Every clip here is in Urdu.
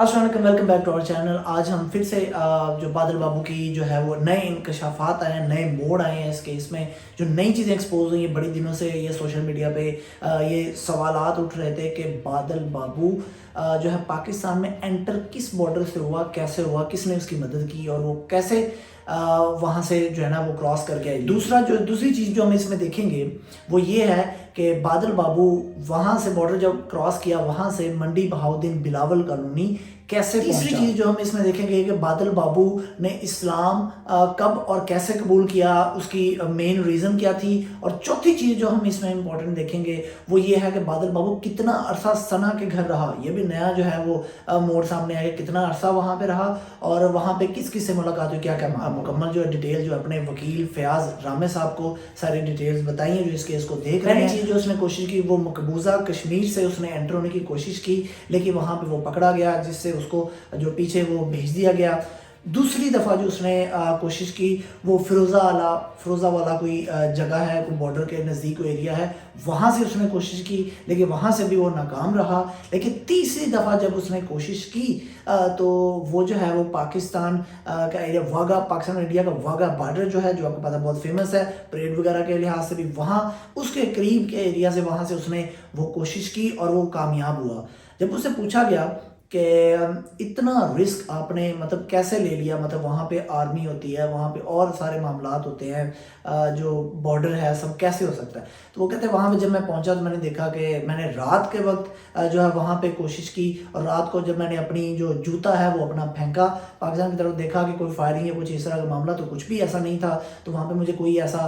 السلام علیکم، welcome back to our channel. آج ہم پھر سے جو بادل بابو کی جو ہے وہ نئے انکشافات آئے ہیں، نئے موڑ آئے ہیں اس کیس میں، جو نئی چیزیں ایکسپوز ہوئی ہیں۔ بڑی دنوں سے یہ سوشل میڈیا پہ یہ سوالات اٹھ رہے تھے کہ بادل بابو جو ہے پاکستان میں انٹر کس بارڈر سے ہوا، کیسے ہوا، کس نے اس کی مدد کی اور وہ کیسے وہاں سے جو ہے نا وہ کراس کر کے آئی۔ دوسری چیز جو ہم اس میں دیکھیں گے وہ یہ ہے کہ بادل بابو وہاں سے بارڈر جب کراس کیا، وہاں سے منڈی بہاؤدین بلاول کالونی کیسے پہنچا۔ تیسری چیز جو ہم اس میں دیکھیں گے کہ بادل بابو نے اسلام کب اور کیسے قبول کیا، اس کی مین ریزن کیا تھی۔ اور چوتھی چیز جو ہم اس میں امپورٹنٹ دیکھیں گے وہ یہ ہے کہ بادل بابو کتنا عرصہ ثنا کے گھر رہا۔ یہ بھی نیا جو ہے وہ موڑ سامنے آیا، کتنا عرصہ وہاں پہ رہا اور وہاں پہ کس کس سے ملاقات ہوئی، کیا مکمل جو ڈیٹیل جو اپنے وکیل فیاض رامے صاحب کو ساری ڈیٹیلز بتائی ہیں جو اس کیس کو دیکھ رہے ہیں۔ پہلی چیز جو اس نے کوشش کی وہ مقبوضہ کشمیر سے اس نے انٹر ہونے کی کوشش کی، لیکن وہاں پہ وہ پکڑا گیا، جس سے اس کو جو پیچھے وہ بھیج دیا گیا۔ دوسری دفعہ جو اس نے کوشش کی وہ فیروزہ والا کوئی جگہ ہے، کوئی بارڈر کے نزدیک کوئی ایریا ہے، وہاں سے اس نے کوشش کی، لیکن وہاں سے بھی وہ ناکام رہا۔ لیکن تیسری دفعہ جب اس نے کوشش کی تو وہ جو ہے وہ پاکستان کا ایریا واگا، پاکستان اور انڈیا کا واگا بارڈر جو ہے، جو آپ کو پتہ بہت فیمس ہے پریڈ وغیرہ کے لحاظ سے بھی، وہاں اس کے قریب کے ایریا سے وہاں سے اس نے وہ کوشش کی اور وہ کامیاب ہوا۔ جب اسے پوچھا گیا کہ اتنا رسک آپ نے مطلب کیسے لے لیا، مطلب وہاں پہ آرمی ہوتی ہے، وہاں پہ اور سارے معاملات ہوتے ہیں، جو بارڈر ہے سب کیسے ہو سکتا ہے؟ تو وہ کہتے ہیں وہاں پہ جب میں پہنچا تو میں نے دیکھا کہ میں نے رات کے وقت جو ہے وہاں پہ کوشش کی، اور رات کو جب میں نے اپنی جو جوتا ہے وہ اپنا پھینکا پاکستان کی طرف، دیکھا کہ کوئی فائرنگ یا کچھ اس طرح کا معاملہ تو کچھ بھی ایسا نہیں تھا۔ تو وہاں پہ مجھے کوئی ایسا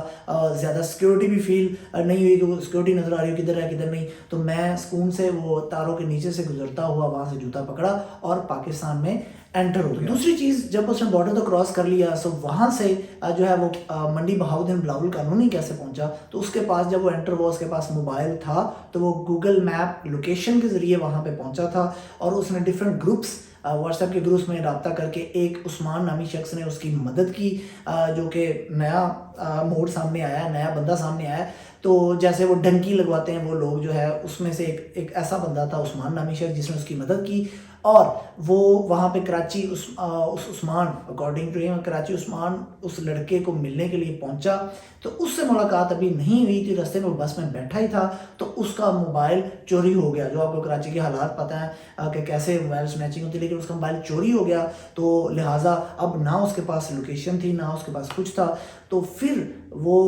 زیادہ سیکیورٹی بھی فیل نہیں ہوئی کہ وہ سیکیورٹی نظر آ رہی ہو کدھر ہے کدھر نہیں۔ تو میں سکون سے وہ تاروں کے نیچے سے گزرتا ہوا وہاں سے جوتا پکڑا اور پاکستان میں انٹر ہو گیا۔ دوسری چیز جب اس نے بارڈر تو کراس کر لیا، سو وہاں سے جو ہے وہ منڈی بہاؤدین بلاول کالونی کیسے پہنچا؟ تو اس کے پاس جب وہ انٹر ہوا، اس کے پاس موبائل تھا تو وہ گوگل میپ لوکیشن کے ذریعے وہاں پہ پہنچا تھا، اور اس نے ڈیفرنٹ گروپس واٹس ایپ کے گروپس میں رابطہ کر کے ایک عثمان نامی شخص نے اس کی مدد کی، جو کہ نیا موڑ سامنے آیا ہے، نیا بندہ سامنے آیا ہے۔ تو جیسے وہ ڈنکی لگواتے ہیں وہ لوگ جو ہے، اس میں سے ایک ایسا بندہ تھا عثمان نامی شخص جس نے اس کی مدد کی، اور وہ وہاں پہ کراچی اس عثمان اکارڈنگ ٹو ہم کراچی عثمان اس لڑکے کو ملنے کے لیے پہنچا۔ تو اس سے ملاقات ابھی نہیں ہوئی تھی، رستے میں وہ بس میں بیٹھا ہی تھا، تو اس کا موبائل چوری ہو گیا۔ جو آپ کو کراچی کے حالات پتہ ہیں کہ کیسے موبائل سنیچنگ ہوتی ہے، لیکن اس کا موبائل چوری ہو گیا، تو لہٰذا اب نہ اس کے پاس لوکیشن تھی، نہ اس کے پاس کچھ تھا۔ تو پھر وہ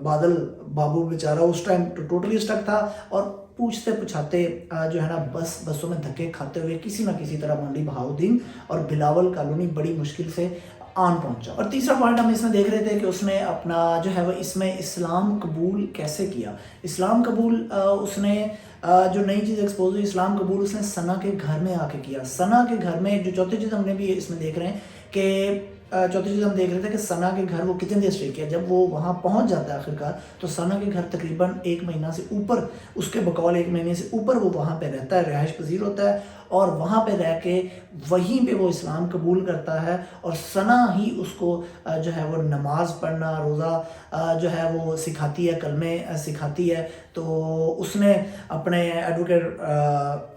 بادل بابو بیچارہ اس ٹائم ٹوٹلی اسٹک تھا، اور پوچھتے پوچھاتے جو ہے نا بسوں میں دھکے کھاتے ہوئے کسی نہ کسی طرح منڈی بہاؤدین اور بلاول کالونی بڑی مشکل سے آن پہنچا۔ اور تیسرا پوائنٹ ہم اس میں دیکھ رہے تھے کہ اس نے اپنا جو ہے وہ اس میں اسلام قبول کیسے کیا۔ اسلام قبول اس نے جو نئی چیز ایکسپوز ہوئی، اسلام قبول اس نے ثنا کے گھر میں آ کے کیا۔ ثنا کے گھر میں جو چوتھی چیز ہم نے بھی اس میں دیکھ رہے ہیں کہ چوتھی چیز ہم دیکھ رہے تھے کہ ثنا کے گھر وہ کتنے دیر اسٹے کیا۔ جب وہ وہاں پہنچ جاتا ہے آخرکار، تو ثنا کے گھر تقریباً 1 مہینہ سے اوپر، اس کے بقول 1 مہینے سے اوپر وہ وہاں پہ رہتا ہے، رہائش پذیر ہوتا ہے، اور وہاں پہ رہ کے وہیں پہ وہ اسلام قبول کرتا ہے، اور ثنا ہی اس کو جو ہے وہ نماز پڑھنا، روزہ جو ہے وہ سکھاتی ہے، کلمے سکھاتی ہے۔ تو اس نے اپنے ایڈوکیٹ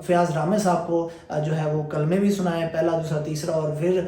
فیاض رامے صاحب کو جو ہے وہ کلمے بھی سنائے، پہلا دوسرا تیسرا، اور پھر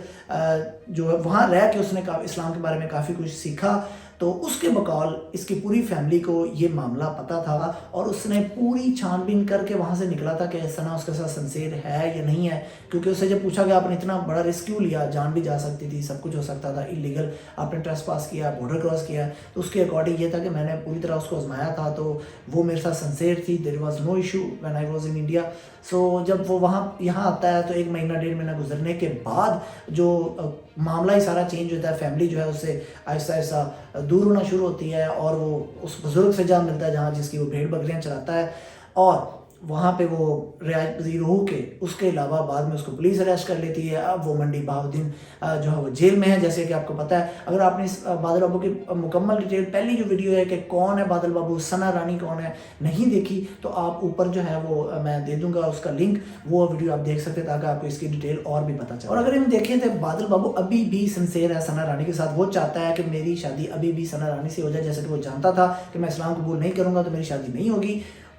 جو ہے وہاں رہ کے اس نے اسلام کے بارے میں کافی کچھ سیکھا۔ تو اس کے بقول اس کی پوری فیملی کو یہ معاملہ پتہ تھا، اور اس نے پوری چھان بین کر کے وہاں سے نکلا تھا کہ ثنا اس کے ساتھ سنسیئر ہے یا نہیں ہے، کیونکہ اسے جب پوچھا گیا آپ نے اتنا بڑا رسک کیوں لیا، جان بھی جا سکتی تھی، سب کچھ ہو سکتا تھا، اللیگل آپ نے ٹریس پاس کیا، بارڈر کراس کیا۔ تو اس کے اکارڈنگ یہ تھا کہ میں نے پوری طرح اس کو آزمایا تھا، تو وہ میرے ساتھ سنسیئر تھی، there was no issue when I was in India. So جب وہ یہاں آتا ہے تو 1 مہینہ 1.5 مہینہ گزرنے کے بعد جو معاملہ ہی سارا چینج ہوتا ہے، فیملی جو ہے اس سے آہستہ آہستہ دور ہونا شروع ہوتی ہے، اور وہ اس بزرگ سے جا ملتا ہے جہاں جس کی وہ بھیڑ بکریاں چلاتا ہے، اور وہاں پہ وہ رعایت پذیر ہو کے اس کے علاوہ بعد میں اس کو پولیس اریسٹ کر لیتی ہے۔ اب وہ منڈی بہاؤدین جو ہے وہ جیل میں ہے، جیسے کہ آپ کو پتہ ہے۔ اگر آپ نے اس بادل بابو کی مکمل ڈیٹیل پہلی جو ویڈیو ہے کہ کون ہے بادل بابو، ثنا رانی کون ہے، نہیں دیکھی تو آپ اوپر جو ہے وہ میں دے دوں گا اس کا لنک، وہ ویڈیو آپ دیکھ سکتے تاکہ آپ کو اس کی ڈیٹیل اور بھی پتہ چلے۔ اور اگر ہم دیکھیں تو بادل بابو ابھی بھی سنسیئر ہے ثنا رانی کے ساتھ، وہ چاہتا ہے کہ میری شادی ابھی بھی ثنا رانی سے ہو جائے، جیسے کہ وہ جانتا تھا کہ میں اسلام قبول نہیں کروں گا تو میری شادی نہیں ہوگی۔